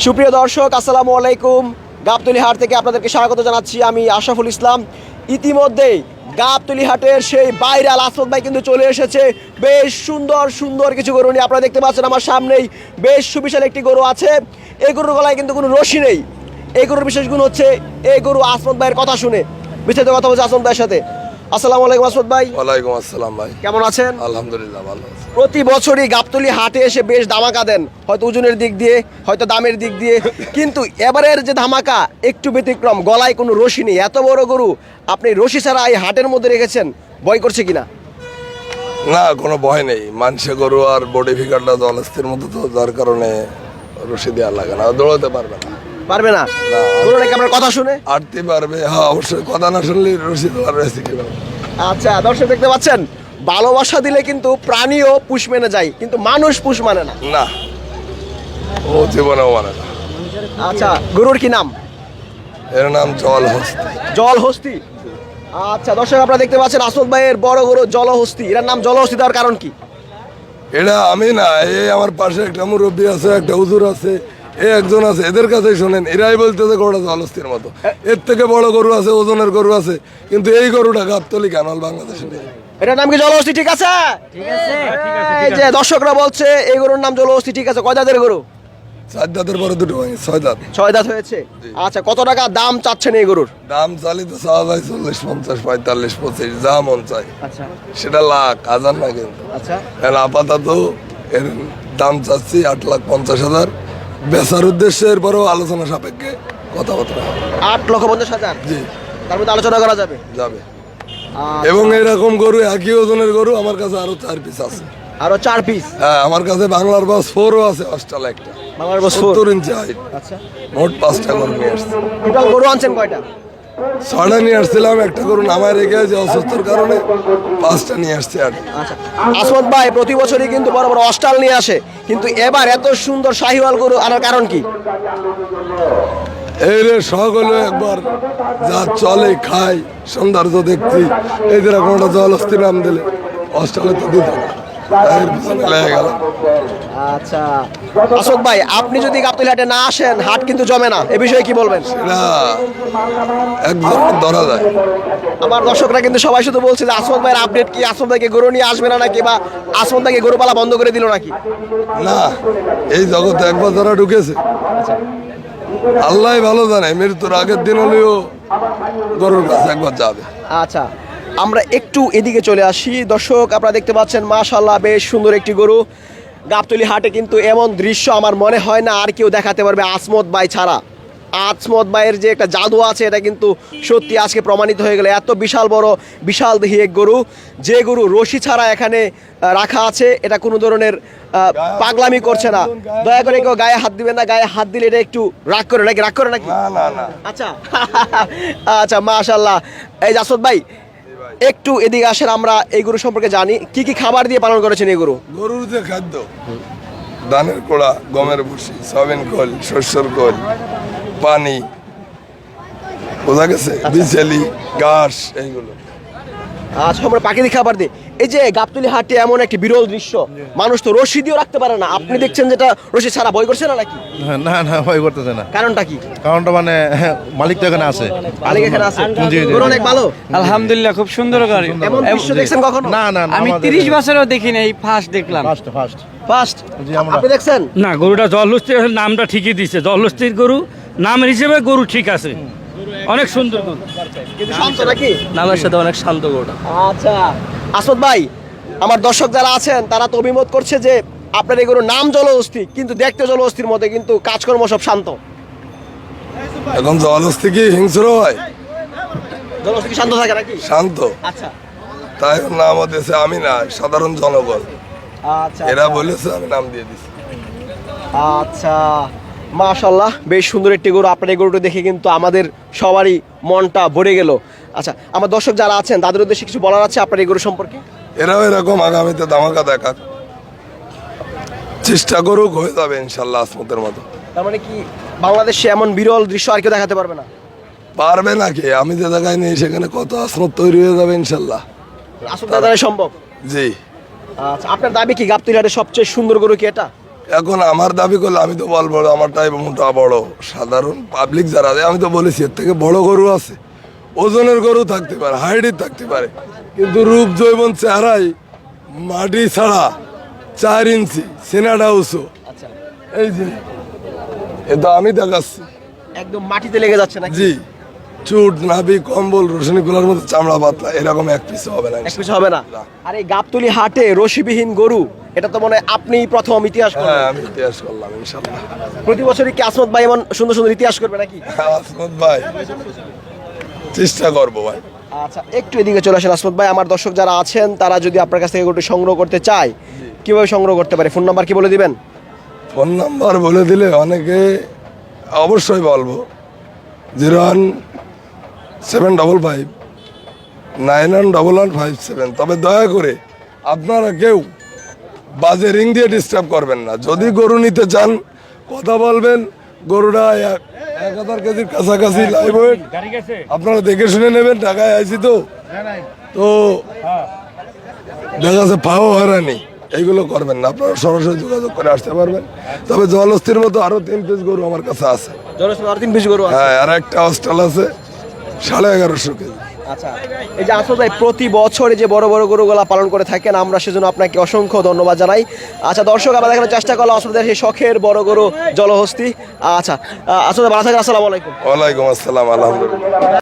সুপ্রিয় দর্শক, আসসালামু আলাইকুম। গাবতলী হাট থেকে আপনাদেরকে স্বাগত জানাচ্ছি আমি আশরাফুল ইসলাম। ইতিমধ্যেই গাবতলী হাটের সেই ভাইরাল আসমত ভাই কিন্তু চলে এসেছে। বেশ সুন্দর সুন্দর কিছু গরু নিয়ে আপনারা দেখতে পাচ্ছেন আমার সামনেই বেশ সুবিশাল একটি গরু আছে। এই গরুর গলায় কিন্তু কোনো রশি নেই। এই গরুর বিশেষ গুণ হচ্ছে এই গরু আসমত ভাইয়ের কথা শুনে। বিস্তারিত কথা বলছে আসমত ভাইয়ের সাথে। আসসালামু আলাইকুম আসমত ভাই। ওয়ালাইকুম আসসালাম ভাই, কেমন আছেন? আলহামদুলিল্লাহ ভালো আছি। প্রতি বছরই গাবতলী হাটে এসে বেশ ধামাকা দেন, হয়তো ওজনের দিক দিয়ে, হয়তো দামের দিক দিয়ে, কিন্তু এবারের যে ধামাকা একটু ব্যতিক্রম। গলায় কোনো রশি নেই। এত বড় গরু আপনি রশি ছাড়া এই হাটের মধ্যে রেখেছেন, ভয় করছে কিনা? না, কোনো ভয় নেই। মানুষে গরু আর বডি ফিগারটা জলস্থির মতো, তো যার কারণে রশি দেওয়া লাগে না, দৌড়াতে পারবে না। পারবে না? গরু নাকি আপনার কথা শুনে আটতে পারবে? হ্যাঁ অবশ্যই, কথা না শুনলে রশি দেওয়ার রয়েছে কিনা। আচ্ছা দর্শক দেখতে পাচ্ছেন, ভালোবাসা দিলে কিন্তু প্রাণীও পুষ মেনে যায়, কিন্তু মানুষ পুষ মানে না। না, ও জীবনেও মানে না। আচ্ছা, গরুর কি নাম? এর নাম জলহস্তি। জলহস্তি। আচ্ছা দর্শক, আপনারা দেখতে পাচ্ছেন আসমত ভাইয়ের বড় গরু জলহস্তি। এর নাম জলহস্তি দেওয়ার কারণ কি? এটা আমি না, এই আমার পাশে একটা মুরব্বী আছে, একটা হুজুর আছে, একজন আছে, এদের কাছে শোনেন, এরাই বলতেছে গরুটা জলস্থির মতো। এর থেকে বড় গরু আছে, ওজনের গরু আছে, কিন্তু এই গরুটা গাবতলী কেন বাংলাদেশে নেই। এটার নাম কি জলহস্তি? ঠিক আছে, এই যে দর্শকরা বলছে এই গরুর নাম জলহস্তি। ঠিক আছে, কয় দাঁতের গরু? 4 দাঁতের পরে দুটো ভাঙে, 6 দাঁত। 6 দাঁত হয়েছে। আচ্ছা, কত টাকা দাম চাচ্ছেন এই গরুর? দাম চালিত চাওয়া যায় 40, 50, 45, 25, যা মন চাই আচ্ছা সেটা লাখ, হাজার না। কিন্তু আচ্ছা, এখন আপাতত এর দাম চাচ্ছি 8,50,000। বেচার উদ্দেশ্যে এরপরেও আলোচনা সাপেক্ষে কথাবার্তা 8,50,000। জি তার মধ্যে আলোচনা করা যাবে। যাবে। আচ্ছা, এবং এরকম গরু, একই ওজনের গরু আমার কাছে আরো 4 পিস আছে। আরো 4 পিস? হ্যাঁ, আমার কাছে বাংলার বাস 4ও আছে, অস্ট্রাল একটা, বাংলার বাস 70 ইঞ্চি হাইট। আচ্ছা, মোট 5টা গরু নিয়ে আসছি। টোটাল গরু আনছেন কয়টা? 6টা নিয়ে আসছিলাম, একটা গরু নামায় রেখে আছে অসুস্থর কারণে, 5টা নিয়ে আসছি আর। আচ্ছা, আসমত ভাই প্রতি বছরই কিন্তু বড় বড় অস্টাল নিয়ে আসে, কিন্তু এবার এত সুন্দর শাহিওয়াল গরু আনার কারণ কি? এই রে শখ হলো একবার যা চলে খাই সৌন্দর্য দেখছি, এই যেরকম একটা জলস্থির নাম দিলে অস্ট্রেলিয়া তো দিত না, এর পিছনে লেগে গেল। আচ্ছা আসমত ভাই, আপনি যদি গাবতলী হাটে না আসেন হাট কিন্তু জমে না, এ বিষয়ে কি বলবেন? এটা একদম ধরা যায়। আমার দর্শকরা কিন্তু সবাই শুধু বলছে যে আসমত ভাইয়ের আপডেট কি, আসমত ভাইকে গরু নিয়ে আসবে না নাকি, বা আসমত ভাইকে গরু পালা বন্ধ করে দিল নাকি? না, এই জগতে একবার যারা ঢুকেছে আল্লাহ ভালো জানে, মৃত্যুর আগের দিন হলেও গরুর কাছে একবার যাবে। আচ্ছা, আমরা একটু এদিকে চলে আসি। দর্শক আপনারা দেখতে পাচ্ছেন মাশাআল্লাহ বেশ সুন্দর একটি গরু। গাবতলী হাটে কিন্তু এমন দৃশ্য আমার মনে হয় না আর কেউ দেখাতে পারবে আসমত ভাই ছাড়া। আসমত ভাইয়ের যে একটা জাদু আছে এটা কিন্তু সত্যি আজকে প্রমাণিত হয়ে গেল। এত বিশাল বড় বিশাল দেহি এক গরু, যে গরু রশি ছাড়া এখানে রাখা আছে, এটা কোনো ধরনের পাগলামি করছে না। দয়া করে কেউ গায়ে হাত দিবেন না, গায়ে হাত দিলে এটা একটু রাগ করে নাকি? রাগ করে নাকি? না না না। আচ্ছা আচ্ছা, মাশাআল্লাহ। এই যে আসমত ভাই একটু এদিকে আসেন, আমরা এই গরু সম্পর্কে জানি। কি কি খাবার দিয়ে পালন করেছেন এই গরু? গরুর যে খাদ্য, ধানের কোড়া, গমের ভুসি, সয়াবিন খোল, শস্যর খোল, পানি, বোঝা গেছে, বিচেলি, ঘাস, এইগুলো। আচ্ছা, আমরা প্রাকৃতিক খাবার দিই। এই যে গাবতলী হাটে এমন একটি বিরল দৃশ্য, মানুষ তো রশি দিয়েও রাখতে পারে না, আপনি দেখছেন যেটা রশি ছাড়া, ভয় করছে না নাকি? না না, ভয় করতেছে না। কারণটা কি? কারণটা মানে মালিক তো এখানে আছে। মালিক এখানে আছে, জি, জি। গরু অনেক ভালো। আলহামদুলিল্লাহ, খুব সুন্দর গাড়ি। এমন দৃশ্য দেখছেন কখনো? না না না, আমি 30 বছরও দেখি নাই, ফার্স্ট দেখলাম। ফার্স্ট ফার্স্ট ফার্স্ট জি, আমরা- আপনি দেখছেন? না, গরুটা জলহস্তির নামটা ঠিকই দিচ্ছে। জলহস্তির গরু নাম হিসেবে গরু ঠিক আছে, অনেক সুন্দর গরু। কিন্তু শান্ত নাকি? নামের সাথে অনেক শান্ত গরুটা। আচ্ছা আসমত ভাই, আমার দর্শক যারা আছেন তারা তো অভিমত করছে যে আপনার এই গরুর নাম জলহস্তি, কিন্তু দেখতে জলহস্তির মধ্যে, কিন্তু কাজকর্ম সব শান্ত। এখন জলস্থি কি হিংস্র হয়? জলহস্তি কি শান্ত থাকে নাকি? শান্ত, আচ্ছা তাই ওর নাম হতেছে, আমি না, সাধারণ জনগণ আচ্ছা এরা বলেছে, আমি নাম দিয়ে দিচ্ছি। আচ্ছা, মাশাআল্লাহ বেশ সুন্দর একটি গরু। আপনার এই গরুটা দেখে কিন্তু আমাদের সবারই মনটা ভরে গেল। আচ্ছা, আমার দর্শক যারা আছেন তাদের উদ্দেশ্যে কিছু বলার আছে আপনার এই গরু সম্পর্কে? এরাও এরকম আগামীতে ধামাকা দেখার চেষ্টা করুক, হয়ে যাবে ইনশাল্লাহ আসমতের মতো। তার মানে কি বাংলাদেশে এমন বিরল দৃশ্য আর কেউ দেখাতে পারবে না? পারবে নাকি? আমি যে জায়গায় নেই সেখানে কত আসমত তৈরি হয়ে যাবে ইনশাল্লাহ। আসলে দাদা সম্ভব। জি, আচ্ছা, আপনার দাবি কি গাবতলী হাটের সবচেয়ে সুন্দর গরু কি এটা? এখন আমার দাবি করলে আমি তো বলবো আমারটাই মোটা বড়, সাধারণ পাবলিক যারা আছে আমি তো বলেছি এর থেকে বড় গরু আছে, ওজনের গরু থাকতে পারে, হাইটের থাকতে পারে, কিন্তু রূপ জৈবন চেহারাই মাটি ছাড়া 4 ইঞ্চি সিনাটা উঁচু, এই জিনিস এ তো আমি দেখাচ্ছি। একদম মাটিতে লেগে যাচ্ছে নাকি? জি, চুট নাভি কম্বল রোশনীগুলোর মতো চামড়া পাতলা, এরকম এক পিস হবে না। এক কিছু হবে না। আর এই গাবতলী হাটে রশিবিহীন গরু, এটা তো মনে হয় আপনিই প্রথম ইতিহাস করলেন। হ্যাঁ, আমি ইতিহাস করলাম ইনশাল্লাহ। প্রতি বছরই কি আসমত ভাই এমন সুন্দর সুন্দর ইতিহাস করবে নাকি? আসমত ভাই, চেষ্টা করবো ভাই। আচ্ছা, একটু এদিকে চলে আসেন আসমত ভাই। আমার দর্শক যারা আছেন তারা যদি আপনার কাছ থেকে গরুটি সংগ্রহ করতে চায়, কিভাবে সংগ্রহ করতে পারে? ফোন নাম্বার কি বলে দিবেন? ফোন নাম্বার বলে দিলে অনেকে অবশ্যই বলবো, 01755911157। তবে দয়া করে আপনারা কেউ বাজে রিং দিয়ে ডিস্টার্ব করবেন না। যদি গরু নিতে চান কথা বলবেন, গরুটা 1000 কেজির কাছাকাছি লাইভ ওয়েট, আপনারা দেখে শুনে নেবেন। ঢাকায় আইছি তো দেখা যাচ্ছে পাও হারানি, এইগুলো করবেন না। আপনারা সরাসরি যোগাযোগ করে আসতে পারবেন। তবে জলস্থির মতো আরো 3 পিস গরু আমার কাছে আছে। জনসংখ্যা আরো 3 পিস গরু আছে। হ্যাঁ, আর একটা হস্টেল আছে 1150 কেজি। আচ্ছা, এই যে আসমত ভাই প্রতি বছরে যে বড় বড় গরুগুলা পালন করে থাকেন, আমরা সেজন্য আপনাকে অসংখ্য ধন্যবাদ জানাই। আচ্ছা দর্শক, আমরা দেখানোর চেষ্টা করলাম আসলে সেই শখের বড় গরু জলহস্তি। আচ্ছা, আসলে ভালো থাকেন। আসসালামু আলাইকুম। ওয়ালাইকুম আসসালাম, আলহামদুলিল্লাহ।